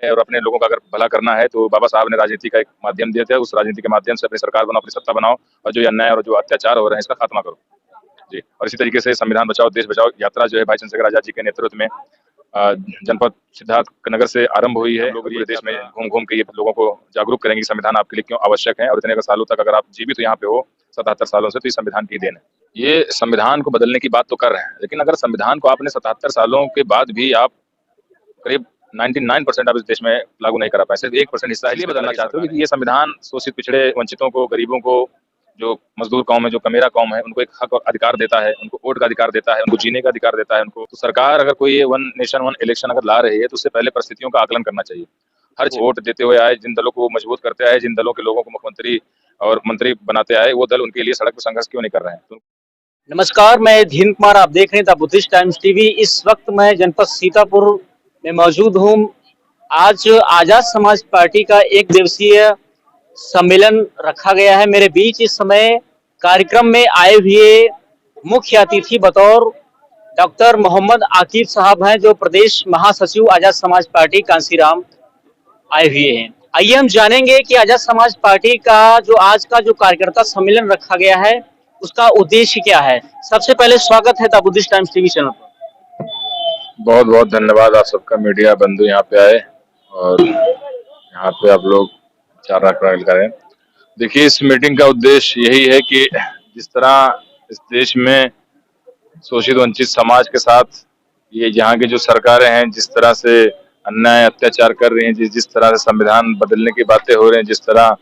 है और अपने लोगों का अगर भला करना है तो बाबा साहब ने राजनीति का एक माध्यम दिया था। उस राजनीति के माध्यम से अपनी सरकार बनाओ, अपनी सत्ता बनाओ और जो ये अन्याय और जो अत्याचार हो रहे हैं इसका खात्मा करो जी। और इसी तरीके से संविधान बचाओ देश बचाओ यात्रा जो है भाई चंद्रशेखर आजाद जी के नेतृत्व में जनपद सिद्धार्थ नगर से आरंभ हुई है। लोग पूरे देश में घूम घूम के ये लोगों को जागरूक करेंगे कि संविधान आपके लिए क्यों आवश्यक है और इतने सालों तक अगर आप जीवित यहाँ पे हो 77 सालों से तो ये संविधान की देन है। ये संविधान को बदलने की बात तो कर रहे हैं, लेकिन अगर संविधान को आपने 77 सालों के बाद भी आप करीब 99% आप इस देश में लागू नहीं करा पाए, सिर्फ 1% हिस्सा इसलिए बदलना चाहते हो कि ये संविधान शोषित पिछड़े वंचितों को, गरीबों को, जो मजदूर कौम है, जो कमेरा कौम है, उनको एक हक और अधिकार देता है, उनको वोट का अधिकार देता है, उनको जीने का अधिकार देता है उनको। तो सरकार अगर कोई ये वन नेशन वन इलेक्शन अगर ला रही है तो उससे पहले परिस्थितियों का आकलन करना चाहिए। हर वोट देते हुए आए, जिन दलों को मजबूत करते आए, जिन दलों के लोगों को मुख्यमंत्री और मंत्री बनाते आए, वो दल उनके लिए सड़क पर संघर्ष क्यों नहीं कर रहे हैं? तो नमस्कार, मैं धीन कुमार, आप देख रहे हैं द बुद्धिस्ट टाइम्स टीवी। इस वक्त मैं जनपद सीतापुर में मौजूद हूँ। आज आजाद समाज पार्टी का एक दिवसीय सम्मेलन रखा गया है। मेरे बीच इस समय कार्यक्रम में आए हुए मुख्य अतिथि बतौर डॉक्टर मोहम्मद आकिब साहब हैं, जो प्रदेश महासचिव आजाद समाज पार्टी कांसीराम आए हुए हैं। आइए हम जानेंगे कि आजाद समाज पार्टी का जो आज का जो कार्यकर्ता सम्मेलन रखा गया है उसका उद्देश्य क्या है। सबसे पहले स्वागत है the Buddhist times TV channel पर। बहुत बहुत धन्यवाद आप सबका, मीडिया बंधु यहाँ पे आए और यहाँ पे आप लोग विचार करें। देखिए, इस मीटिंग का उद्देश्य यही है कि जिस तरह इस देश में शोषित वंचित समाज के साथ ये यहाँ की जो सरकारें हैं जिस तरह से अन्याय अत्याचार कर रही हैं, जिस तरह से संविधान बदलने की बातें हो रही हैं, जिस तरह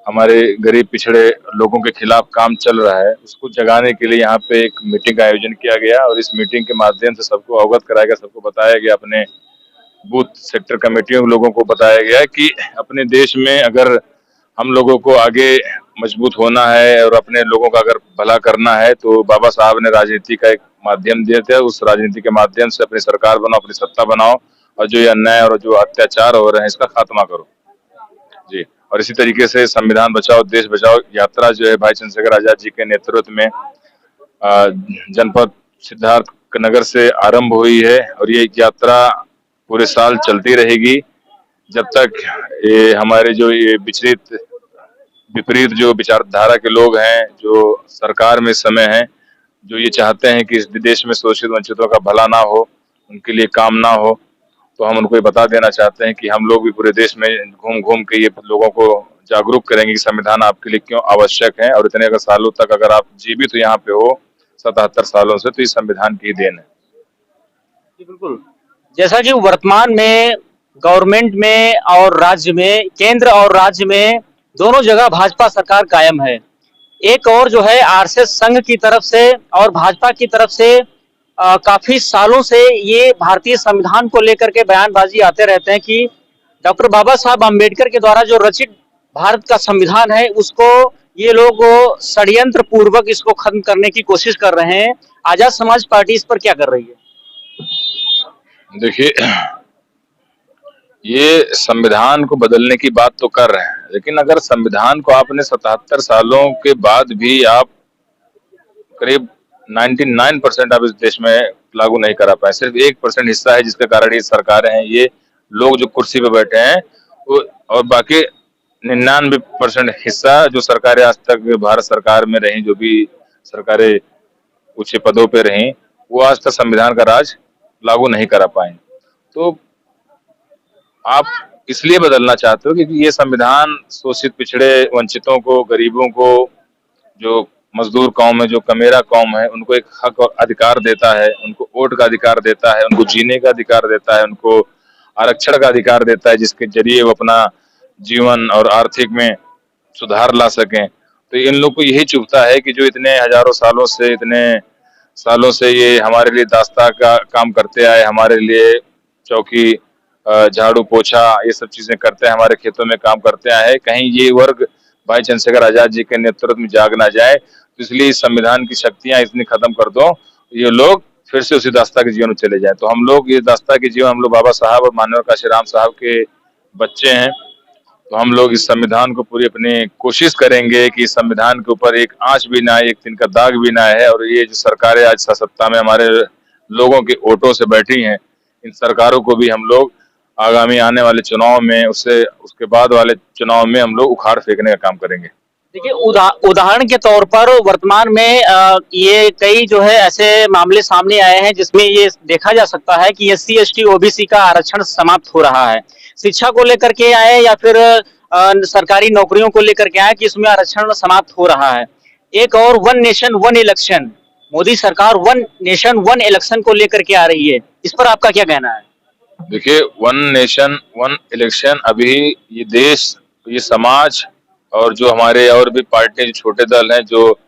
हमारे गरीब पिछड़े लोगों के खिलाफ काम चल रहा है, उसको जगाने के लिए यहाँ पे एक मीटिंग का आयोजन किया गया और इस मीटिंग के माध्यम से सबको अवगत कराया गया, सबको बताया गया, अपने बूथ सेक्टर कमेटियों के लोगों को बताया गया कि अपने देश में अगर हम लोगों को आगे मजबूत होना है और अपने लोगों का अगर भला करना है तो बाबा साहब ने राजनीति का एक माध्यम दिया था। उस राजनीति के माध्यम से अपनी सरकार बनाओ, अपनी सत्ता बनाओ और जो ये अन्याय और जो अत्याचार हो रहे हैं इसका खात्मा करो जी। और इसी तरीके से संविधान बचाओ देश बचाओ यात्रा जो है भाई चंद्रशेखर आजाद जी के नेतृत्व में जनपद सिद्धार्थ नगर से आरंभ हुई है और ये यात्रा पूरे साल चलती रहेगी जब तक ये हमारे जो ये विपरीत जो विचारधारा के लोग हैं, जो सरकार में इस समय हैं, जो ये चाहते हैं कि इस देश में शोषित वंचितों का भला ना हो, उनके लिए काम ना हो, तो हम उनको ये बता देना चाहते हैं कि हम लोग भी पूरे देश में घूम घूम के ये लोगों को जागरूक करेंगे कि संविधान आपके लिए क्यों आवश्यक है और इतने अगर सालों तक अगर आप जीवित तो यहाँ पे हो 77 सालों से, तो इस संविधान की देन है। बिल्कुल, जैसा कि वर्तमान में गवर्नमेंट में और राज्य में, केंद्र और राज्य में दोनों जगह भाजपा सरकार कायम है। एक और जो है आरएसएस संघ की तरफ से और भाजपा की तरफ से काफी सालों से ये भारतीय संविधान को लेकर के बयानबाजी आते रहते हैं कि डॉक्टर बाबा साहब अम्बेडकर के द्वारा जो रचित भारत का संविधान है उसको ये लोग षड्यंत्र पूर्वक इसको खत्म करने की कोशिश कर रहे हैं। आजाद समाज पार्टी इस पर क्या कर रही है? देखिए, ये संविधान को बदलने की बात तो कर रहे हैं, लेकिन अगर संविधान को आपने 77 सालों के बाद भी आप करीब 99% आप इस देश में लागू नहीं करा पाए, सिर्फ 1% हिस्सा है जिसके कारण ये सरकारें हैं, ये लोग जो कुर्सी पे बैठे हैं और बाकी 99% हिस्सा जो सरकारें आज तक भारत सरकार में रही, जो भी सरकारें ऊंचे पदों पे रही, वो आज तक संविधान का राज लागू नहीं करा पाए। तो आप इसलिए बदलना चाहते हो क्योंकि ये संविधान शोषित पिछड़े वंचितों को, गरीबों को, जो मजदूर कौम है, जो कमेरा कौम है, उनको एक हक और अधिकार देता है, उनको वोट का अधिकार देता है, उनको जीने का अधिकार देता है, उनको आरक्षण का अधिकार देता है जिसके जरिए वो अपना जीवन और आर्थिक में सुधार ला सकें। तो इन लोग को यही चुभता है कि जो इतने हजारों सालों से, इतने सालों से ये हमारे लिए दास्ता का काम करते आए, हमारे लिए चौकी झाड़ू पोछा ये सब चीजें करते हैं, हमारे खेतों में काम करते आए हैं, कहीं ये वर्ग भाई चंद्रशेखर आजाद जी के नेतृत्व में जाग ना जाए, तो इसलिए इस संविधान की शक्तियां इतनी खत्म कर दो, ये लोग फिर से उसी दास्ता के जीवन में चले जाए। तो हम लोग ये दास्ता के जीवन, हम लोग बाबा साहब और माननीय काशीराम साहब के बच्चे हैं, तो हम लोग इस संविधान को पूरी अपनी कोशिश करेंगे कि इस संविधान के ऊपर एक आंच भी ना आए, एक तिनका दाग भी ना है। और ये जो सरकारें आज सत्ता में हमारे लोगों के वोटों से बैठी हैं, इन सरकारों को भी हम लोग आगामी आने वाले चुनाव में उससे उसके बाद वाले चुनाव में हम लोग उखाड़ फेंकने का काम करेंगे। देखिए उदाहरण के तौर पर वर्तमान में ये कई जो है ऐसे मामले सामने आए हैं जिसमें ये देखा जा सकता है कि एससी एसटी ओबीसी का आरक्षण समाप्त हो रहा है। शिक्षा को लेकर के आए या फिर सरकारी नौकरियों को लेकर के आए कि इसमें आरक्षण समाप्त हो रहा है। एक और one nation one election, Modi सरकार वन नेशन वन इलेक्शन को लेकर के आ रही है, इस पर आपका क्या कहना है? देखिए, वन नेशन वन इलेक्शन अभी ये देश, ये समाज और जो हमारे और भी पार्टी छोटे दल हैं, जो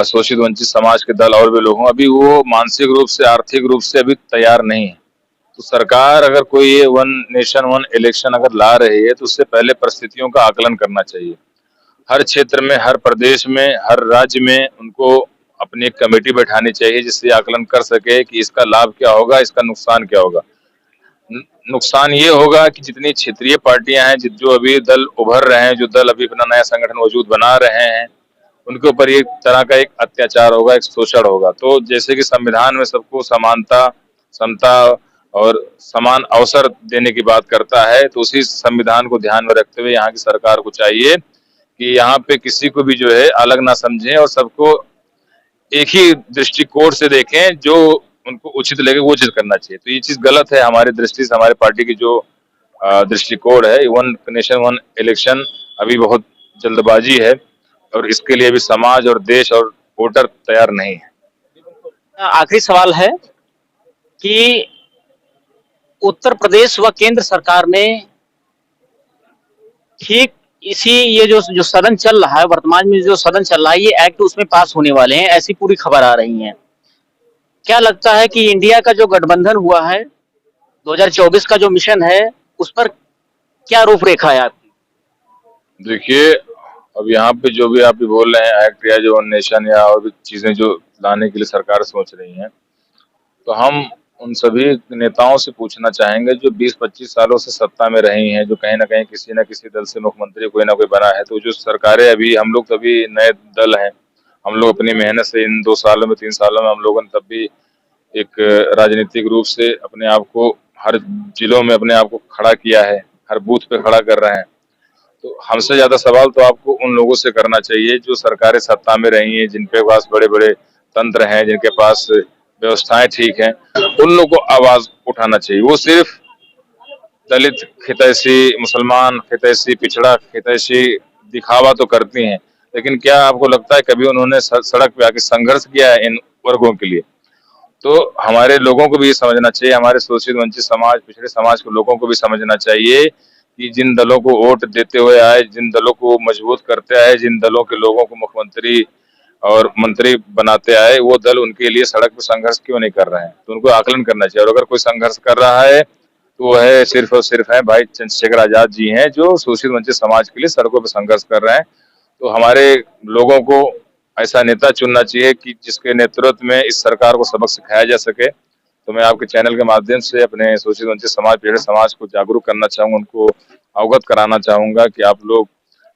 शोषित वंचित समाज के दल और भी लोग हों, अभी वो मानसिक रूप से आर्थिक रूप से अभी तैयार नहीं है। तो सरकार अगर कोई ये वन नेशन वन इलेक्शन अगर ला रही है तो उससे पहले परिस्थितियों का आकलन करना चाहिए। हर क्षेत्र में, हर प्रदेश में, हर राज्य में उनको अपनी एक कमेटी बैठानी चाहिए जिससे आकलन कर सके कि इसका लाभ क्या होगा, इसका नुकसान क्या होगा। नुकसान ये होगा कि जितनी क्षेत्रीय पार्टियां हैं, जो अभी दल उभर रहे हैं, जो दल अभी अपना नया संगठन वजूद बना रहे हैं, उनके ऊपर एक तरह का एक अत्याचार होगा, एक शोषण होगा। तो जैसे कि संविधान में सबको समानता, समता और समान अवसर देने की बात करता है, तो उसी संविधान को ध्यान में रखते हुए यहाँ की सरकार को चाहिए कि यहाँ पे किसी को भी जो है अलग ना समझें और सबको एक ही दृष्टिकोण से देखें, जो उनको उचित लगे वो चीज करना चाहिए। तो ये चीज गलत है हमारी दृष्टि से, हमारे पार्टी की जो दृष्टिकोण है, वन नेशन वन इलेक्शन अभी बहुत जल्दबाजी है और इसके लिए अभी समाज और देश और वोटर तैयार नहीं है। आखिरी सवाल है कि उत्तर प्रदेश व केंद्र सरकार ने ठीक इसी ये जो सदन चल रहा है, वर्तमान में जो सदन चल रहा है, ये एक्ट उसमें पास होने वाले हैं, ऐसी पूरी खबर आ रही है। क्या लगता है कि इंडिया का जो गठबंधन हुआ है, 2024 का जो मिशन है, उस पर क्या रूपरेखा है आपकी? देखिए, अब यहाँ पे जो भी आप भी बोल रहे हैं एक्ट या जो वन नेशन या और भी चीजें जो लाने के लिए सरकार सोच रही है, तो हम उन सभी नेताओं से पूछना चाहेंगे जो 20-25 सालों से सत्ता में रही हैं, जो कहीं ना कहीं किसी न किसी दल से मुख्यमंत्री कोई ना कोई बना है। तो जो सरकारें अभी, हम लोग तभी नए दल हैं, हम लोग अपनी मेहनत से इन 2 सालों में 3 सालों में हम लोगों ने तब भी एक राजनीतिक रूप से अपने आप को हर जिलों में अपने आप को खड़ा किया है, हर बूथ पे खड़ा कर रहे हैं। तो हमसे ज्यादा सवाल तो आपको उन लोगों से करना चाहिए जो सरकारें सत्ता में रही हैं, जिनके पास बड़े बड़े तंत्र हैं, जिनके पास व्यवस्थाएं ठीक हैं, उन लोगों को आवाज उठाना चाहिए। वो सिर्फ दलित हितैषी, मुसलमान हितैषी, पिछड़ा हितैषी दिखावा तो करती हैं, लेकिन क्या आपको लगता है कभी उन्होंने सड़क पे आके संघर्ष किया है इन वर्गों के लिए? तो हमारे लोगों को भी ये समझना चाहिए, हमारे शोषित वंचित समाज, पिछड़े समाज के लोगों को भी समझना चाहिए कि जिन दलों को वोट देते हुए आए, जिन दलों को मजबूत करते आए, जिन दलों के लोगों को मुख्यमंत्री और मंत्री बनाते आए, वो दल उनके लिए सड़क पर संघर्ष क्यों नहीं कर रहे हैं? तो उनको आकलन करना चाहिए। और अगर कोई संघर्ष कर रहा है तो वो है सिर्फ और सिर्फ है भाई चंद्रशेखर आजाद जी हैं, जो शोषित वंचित समाज के लिए सड़कों पर संघर्ष कर रहे हैं। तो हमारे लोगों को ऐसा नेता चुनना चाहिए कि जिसके नेतृत्व में इस सरकार को सबक सिखाया जा सके। तो मैं आपके चैनल के माध्यम से अपने शोषित वंचित समाज, पिछड़े समाज को जागरूक करना चाहूंगा, उनको अवगत कराना चाहूंगा कि आप लोग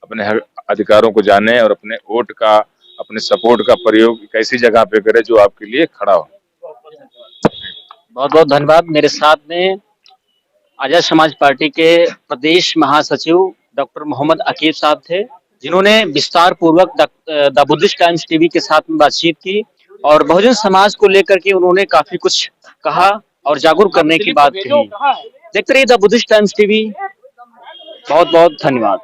अपने अधिकारों को जानें और अपने वोट का, अपने सपोर्ट का प्रयोग एक ऐसी जगह पे करें जो आपके लिए खड़ा हो। बहुत बहुत धन्यवाद। मेरे साथ में आजाद समाज पार्टी के प्रदेश महासचिव डॉक्टर मोहम्मद अकीब साहब थे, जिन्होंने विस्तार पूर्वक द बुद्धिस्ट टाइम्स टीवी के साथ में बातचीत की और बहुजन समाज को लेकर के उन्होंने काफी कुछ कहा और जागरूक करने की बात कही। देखते रहिए द बुद्धिस्ट टाइम्स टीवी। बहुत बहुत धन्यवाद।